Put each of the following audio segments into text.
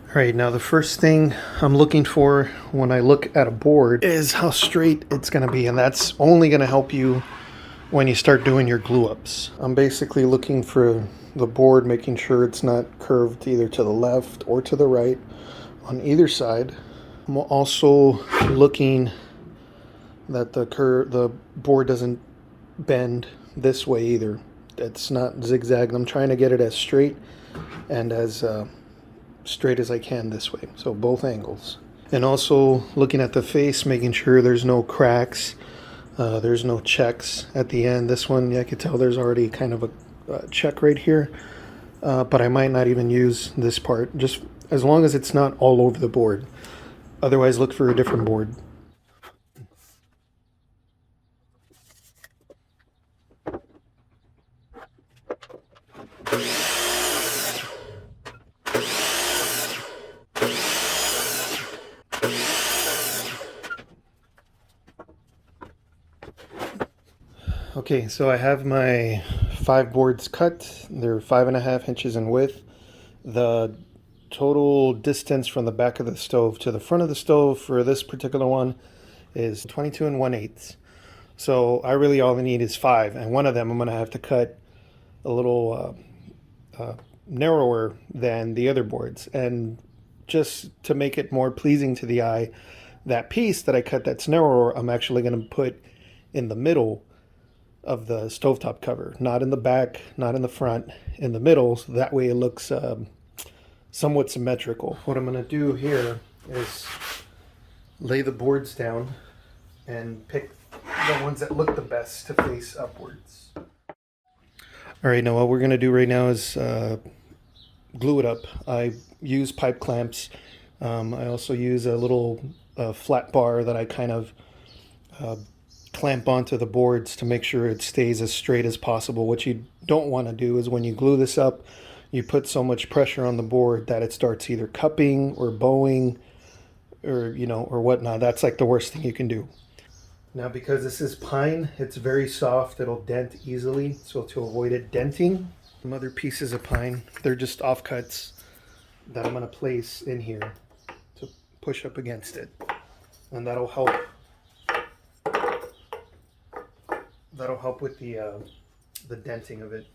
Alright, now the first thing I'm looking for when I look at a board is how straight it's going to be, and that's only going to help you when you start doing your glue ups. I'm basically looking for the board, making sure it's not curved either to the left or to the right on either side. I'm also looking that the board doesn't bend this way either. It's not zigzag. I'm trying to get it as straight and as straight as I can this way, so both angles. And also looking at the face, making sure there's no cracks, there's no checks at the end. This one, I could tell there's already kind of a check right here, but I might not even use this part, just as long as it's not all over the board. Otherwise, look for a different board. Okay, so I have my 5 boards cut. They're 5.5 inches in width. The total distance from the back of the stove to the front of the stove for this particular one is 22 1/8. So I really all I need is 5, and one of them I'm going to have to cut a little narrower than the other boards. And just to make it more pleasing to the eye, that piece that I cut that's narrower, I'm actually going to put in the middle of the stovetop cover, not in the back, not in the front, in the middle, so that way it looks somewhat symmetrical. What I'm going to do here is lay the boards down and pick the ones that look the best to face upwards. Alright, now what we're going to do right now is glue it up. I use pipe clamps. I also use a little flat bar that I kind of clamp onto the boards to make sure it stays as straight as possible. What you don't want to do is when you glue this up, you put so much pressure on the board that it starts either cupping or bowing or or whatnot. That's like the worst thing you can do. Now, because this is pine, it's very soft, it'll dent easily, so to avoid it denting, some other pieces of pine, they're just offcuts that I'm going to place in here to push up against it, and that'll help with the denting of it.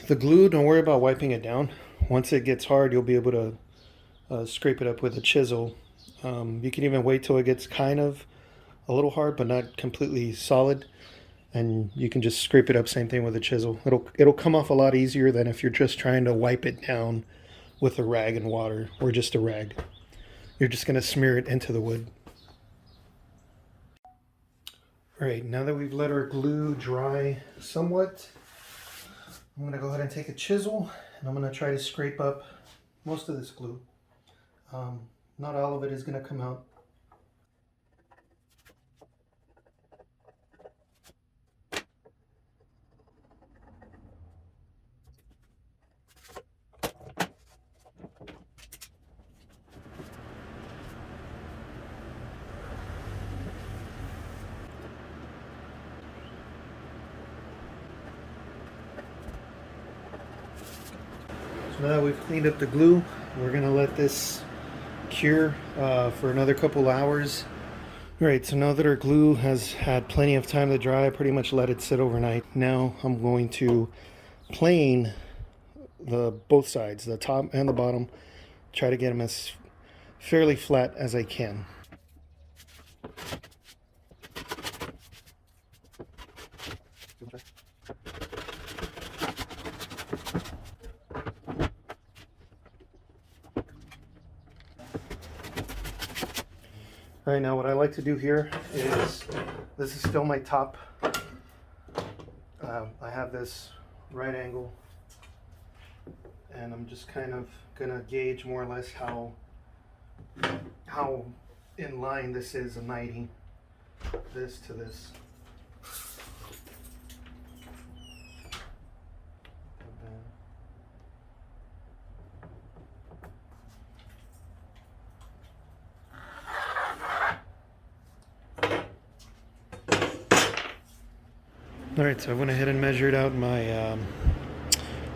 The glue, don't worry about wiping it down. Once it gets hard, you'll be able to scrape it up with a chisel. You can even wait till it gets kind of a little hard, but not completely solid, and you can just scrape it up. Same thing with a chisel. It'll come off a lot easier than if you're just trying to wipe it down with a rag and water, or just a rag. You're just going to smear it into the wood. Alright, now that we've let our glue dry somewhat, I'm going to go ahead and take a chisel and I'm going to try to scrape up most of this glue. Not all of it is going to come out. So now that we've cleaned up the glue, we're going to let this cure for another couple hours. Alright, so now that our glue has had plenty of time to dry, I pretty much let it sit overnight. Now I'm going to plane both sides, the top and the bottom, try to get them as fairly flat as I can. All right, now what I like to do here is, this is still my top I have this right angle, and I'm just kind of gonna gauge more or less how in line this is a 90, this to this. Alright, so I went ahead and measured out my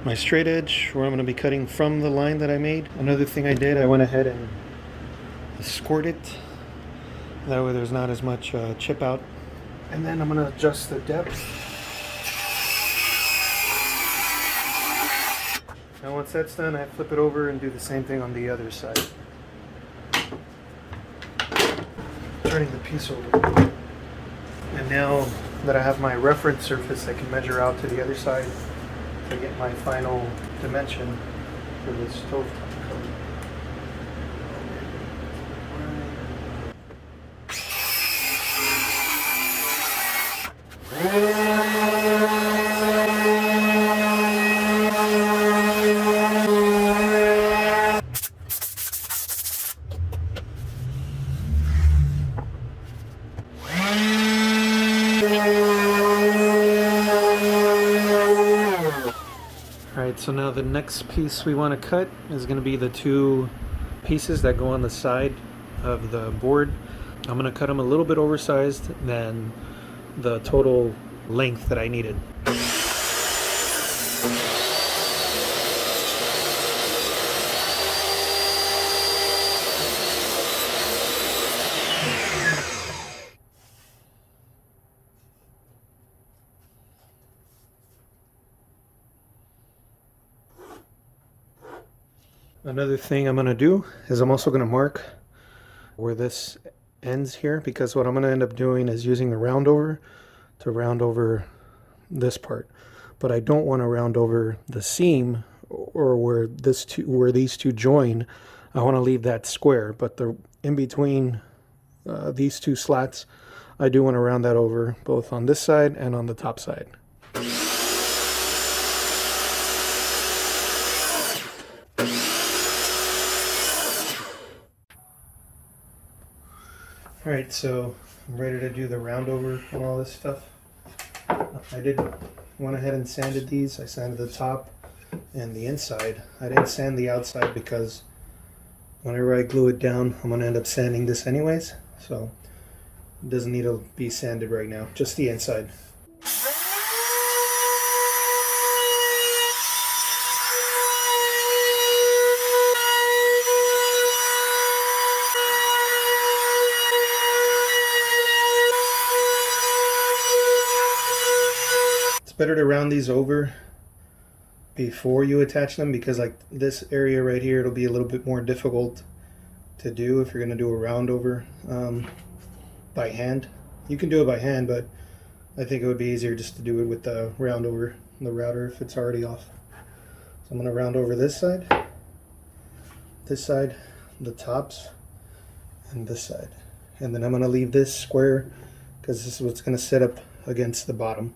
my straight edge where I'm going to be cutting from the line that I made. Another thing I did, I went ahead and scored it. That way there's not as much chip out. And then I'm going to adjust the depth. Now once that's done, I flip it over and do the same thing on the other side. Turning the piece over. And now that I have my reference surface, I can measure out to the other side to get my final dimension for this stovetop cover. Alright, so now the next piece we want to cut is going to be the two pieces that go on the side of the board. I'm going to cut them a little bit oversized than the total length that I needed. Another thing I'm going to do is I'm also going to mark where this ends here, because what I'm going to end up doing is using the roundover to round over this part. But I don't want to round over the seam or where these two join. I want to leave that square, but the in between these two slats, I do want to round that over both on this side and on the top side. Alright, so I'm ready to do the round over and all this stuff. I went ahead and sanded these. I sanded the top and the inside. I didn't sand the outside because whenever I glue it down, I'm going to end up sanding this anyways. So it doesn't need to be sanded right now, just the inside. Better to round these over before you attach them, because like this area right here, it'll be a little bit more difficult to do if you're going to do a round over by hand. You can do it by hand, but I think it would be easier just to do it with the round over the router if it's already off. So I'm going to round over this side, the tops, and this side, and then I'm going to leave this square because this is what's going to sit up against the bottom.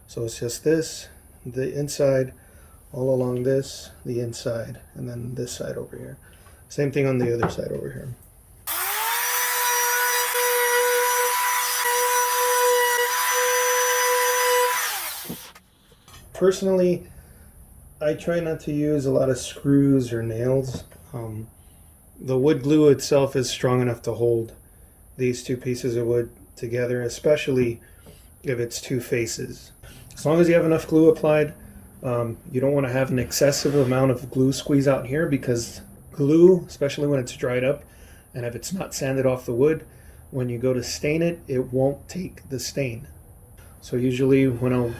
So it's just this, the inside, all along this, the inside, and then this side over here. Same thing on the other side over here. Personally, I try not to use a lot of screws or nails. The wood glue itself is strong enough to hold these two pieces of wood together, especially if it's two faces. As long as you have enough glue applied, you don't want to have an excessive amount of glue squeeze out here, because glue, especially when it's dried up and if it's not sanded off the wood, when you go to stain it, it won't take the stain. So usually when I'll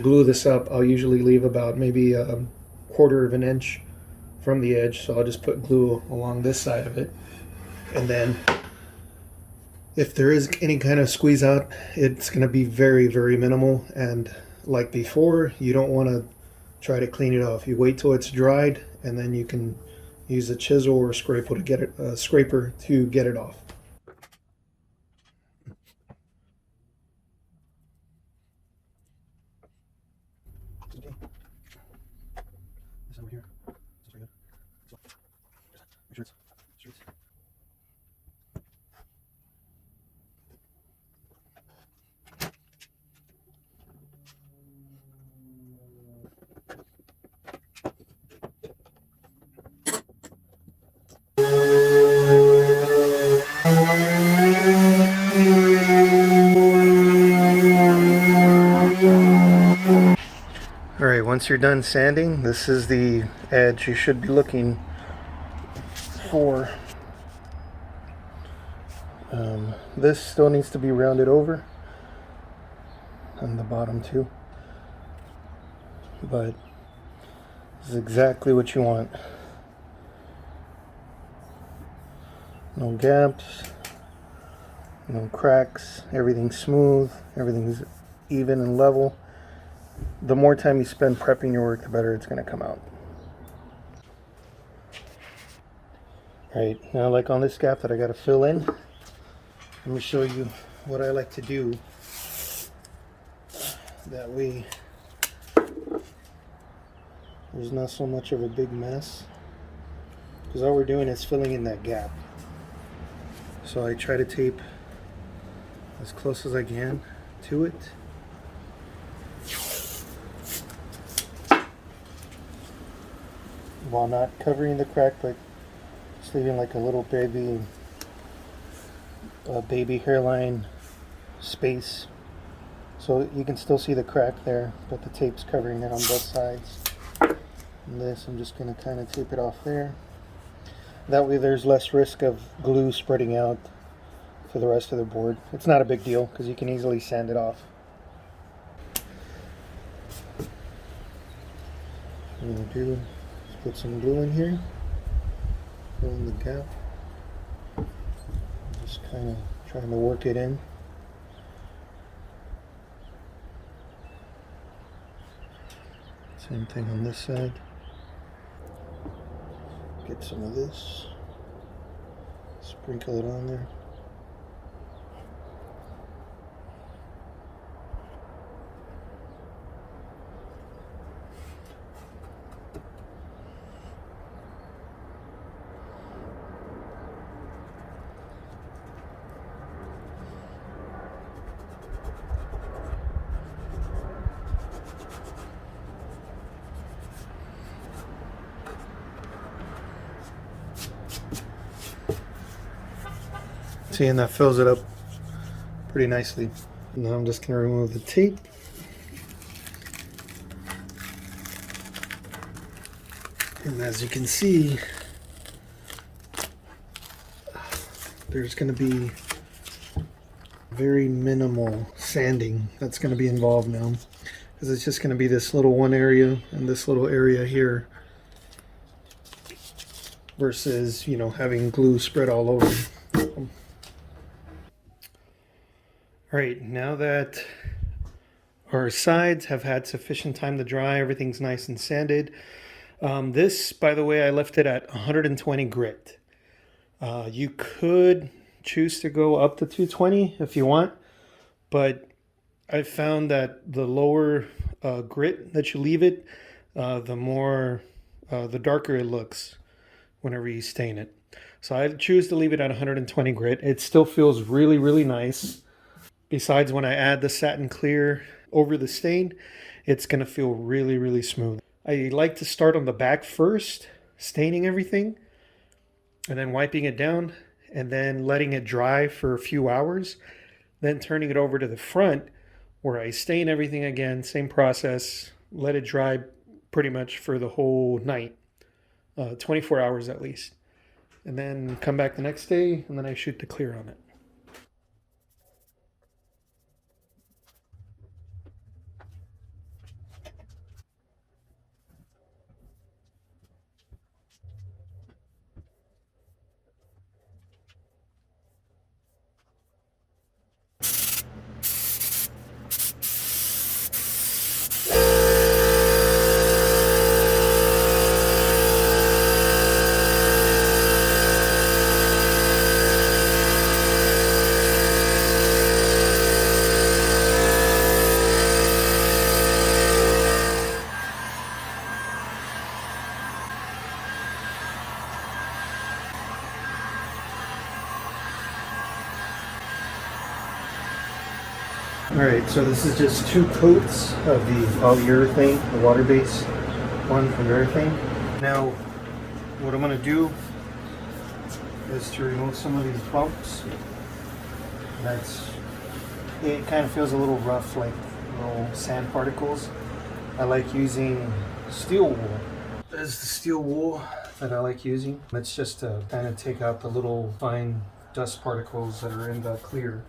glue this up, I'll usually leave about maybe a quarter of an inch from the edge. So I'll just put glue along this side of it, and then if there is any kind of squeeze out, it's going to be very, very minimal. And like before, you don't want to try to clean it off. You wait till it's dried, and then you can use a chisel or a scraper to get it off. Alright, once you're done sanding, this is the edge you should be looking for. This still needs to be rounded over, and the bottom too, but this is exactly what you want. No gaps, no cracks, everything's smooth, everything's even and level. The more time you spend prepping your work, the better it's going to come out. Alright, now like on this gap that I got to fill in, let me show you what I like to do. That way there's not so much of a big mess, because all we're doing is filling in that gap. So I try to tape as close as I can to it. While not covering the crack, but just leaving like a little baby hairline space. So you can still see the crack there, but the tape's covering it on both sides. And this, I'm just going to kind of tape it off there. That way there's less risk of glue spreading out for the rest of the board. It's not a big deal because you can easily sand it off. What I'm going to do is put some glue in here, fill in the gap. Just kind of trying to work it in. Same thing on this side. Get some of this, sprinkle it on there. See, and that fills it up pretty nicely. Now I'm just going to remove the tape. And as you can see, there's going to be very minimal sanding that's going to be involved now, because it's just going to be this little one area and this little area here, versus, you know, having glue spread all over. Alright, now that our sides have had sufficient time to dry, everything's nice and sanded. This, by the way, I left it at 120 grit. You could choose to go up to 220 if you want, but I found that the lower grit that you leave it, the darker it looks whenever you stain it. So I choose to leave it at 120 grit. It still feels really, really nice. Besides, when I add the satin clear over the stain, it's going to feel really, really smooth. I like to start on the back first, staining everything, and then wiping it down, and then letting it dry for a few hours, then turning it over to the front where I stain everything again, same process, let it dry pretty much for the whole night, 24 hours at least. And then come back the next day, and then I shoot the clear on it. Alright, so this is just 2 coats of the polyurethane, the water-based one from Varathane. Now, what I'm going to do is to remove some of these bumps. It kind of feels a little rough, like little sand particles. I like using steel wool. This is the steel wool that I like using. It's just to kind of take out the little fine dust particles that are in the clear.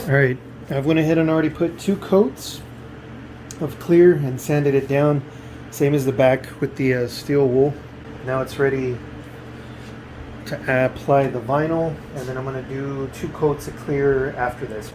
Alright, I've went ahead and already put 2 coats of clear and sanded it down, same as the back with the steel wool. Now it's ready to apply the vinyl, and then I'm going to do 2 coats of clear after this.